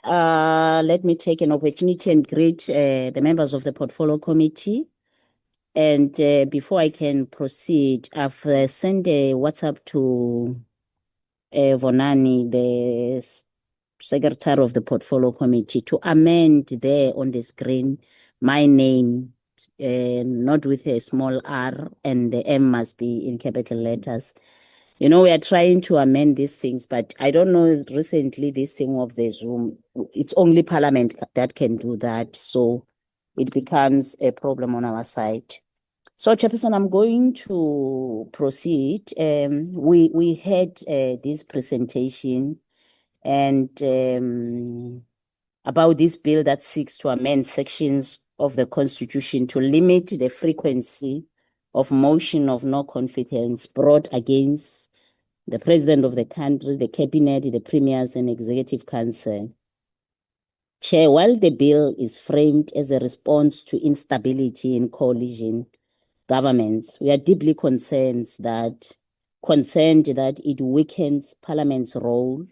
Let me take an opportunity and greet the members of the Portfolio Committee. And before I can proceed, I've sent a WhatsApp to Vonani, the Secretary of the Portfolio Committee, to amend there on the screen my name, not with a small r, and the M must be in capital letters. You know, we are trying to amend these things, but I don't know, recently this thing of the Zoom, it's only Parliament that can do that. So it becomes a problem on our side. So, Chairperson, I'm going to proceed. We had this presentation and about this bill that seeks to amend sections of the Constitution to limit the frequency of motion of no confidence brought against the President of the country, the Cabinet, the Premiers, and Executive Council. Chair, while the bill is framed as a response to instability in coalition governments, we are deeply concerned that it weakens Parliament's role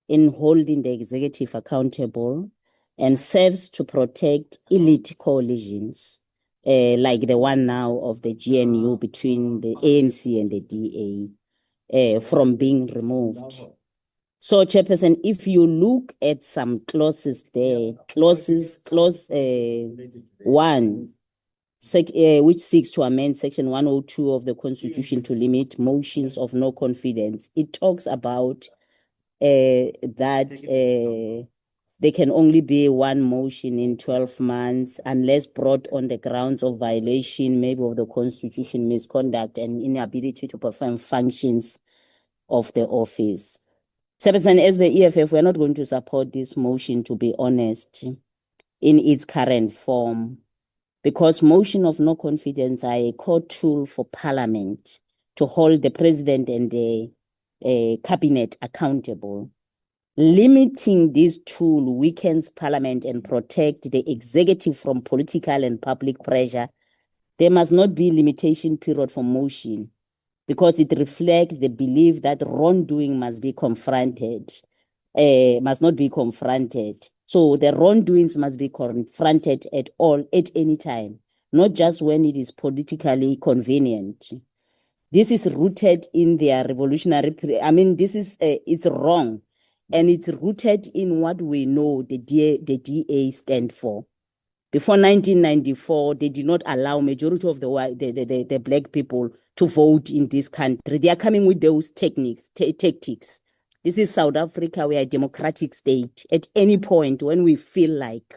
in holding the executive accountable and serves to protect elite coalitions, like the one now of the GNU between the ANC and the DA. From being removed. So, Chairperson, if you look at some clauses there, clause 1, which seeks to amend Section 102 of the Constitution to limit motions of no confidence, it talks about that there can only be one motion in 12 months unless brought on the grounds of violation, maybe of the Constitution, misconduct, and inability to perform functions of the office. Chairperson, as the EFF, we're not going to support this motion, to be honest, in its current form, because motion of no confidence are a core tool for Parliament to hold the President and the Cabinet accountable. Limiting this tool weakens Parliament and protect the executive from political and public pressure. There must not be limitation period for motion because it reflects the belief that wrongdoing must be confronted, must not be confronted. So the wrongdoings must be confronted at any time, not just when it is politically convenient. This is rooted in their revolutionary, it's wrong. And it's rooted in what we know the DA stand for. Before 1994, they did not allow majority of the black people to vote in this country. They are coming with those tactics. This is South Africa. We are a democratic state. At any point when we feel like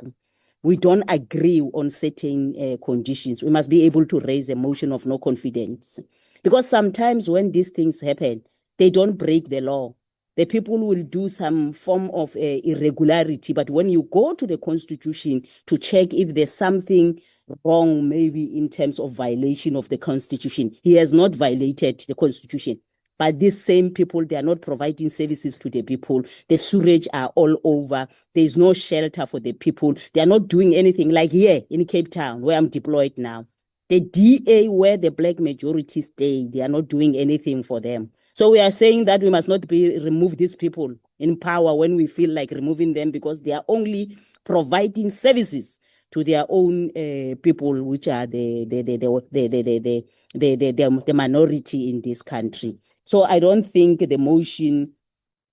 we don't agree on certain conditions, we must be able to raise a motion of no confidence. Because sometimes when these things happen, they don't break the law. The people will do some form of irregularity, but when you go to the Constitution to check if there's something wrong, maybe in terms of violation of the Constitution, he has not violated the Constitution. But these same people, they are not providing services to the people. The sewage are all over. There is no shelter for the people. They are not doing anything like here in Cape Town, where I'm deployed now. The DA, where the black majority stay, they are not doing anything for them. So we are saying that we must not remove these people in power when we feel like removing them, because they are only providing services to their own people, which are the minority in this country. So I don't think the motion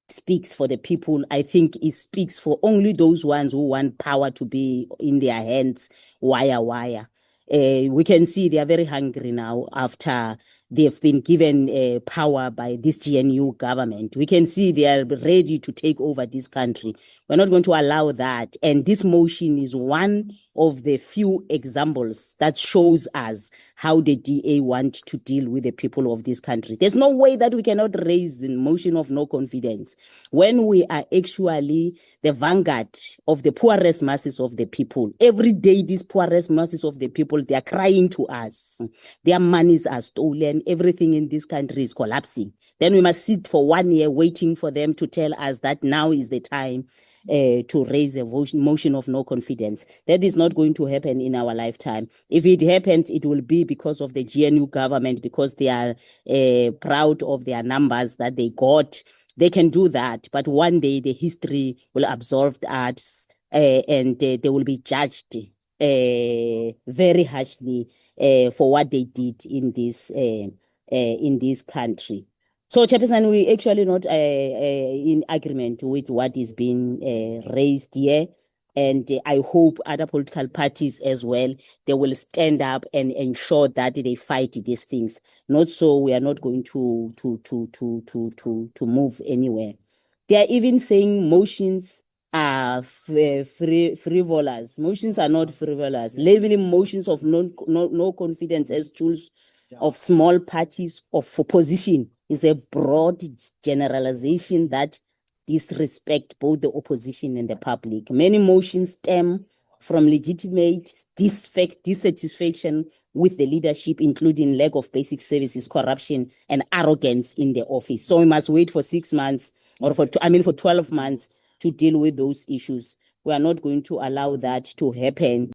speaks for the people. I think it speaks for only those ones who want power to be in their hands, wire. We can see they are very hungry now after they've been given power by this GNU government. We can see they are ready to take over this country. We're not going to allow that. And this motion is one of the few examples that shows us how the DA want to deal with the people of this country. There's no way that we cannot raise the motion of no confidence when we are actually the vanguard of the poorest masses of the people. Every day, these poorest masses of the people, they are crying to us. Their monies are stolen. Everything in this country is collapsing. Then we must sit for 1 year waiting for them to tell us that now is the time to raise a motion of no confidence. That is not going to happen in our lifetime. If it happens, it will be because of the GNU government, because they are proud of their numbers that they got They can do that, but one day the history will absolve us, and they will be judged very harshly for what they did in this country. So, Chairperson, we actually not in agreement with what is being raised here. And I hope other political parties as well, they will stand up and ensure that they fight these things. Not so we are not going to move anywhere. They are even saying motions are frivolous. Motions are not frivolous. Labeling motions of no confidence as tools of small parties of opposition is a broad generalization that disrespect both the opposition and the public. Many motions stem from legitimate dissatisfaction with the leadership, including lack of basic services, corruption, and arrogance in the office. So we must wait for 6 months or for 12 months to deal with those issues. We are not going to allow that to happen.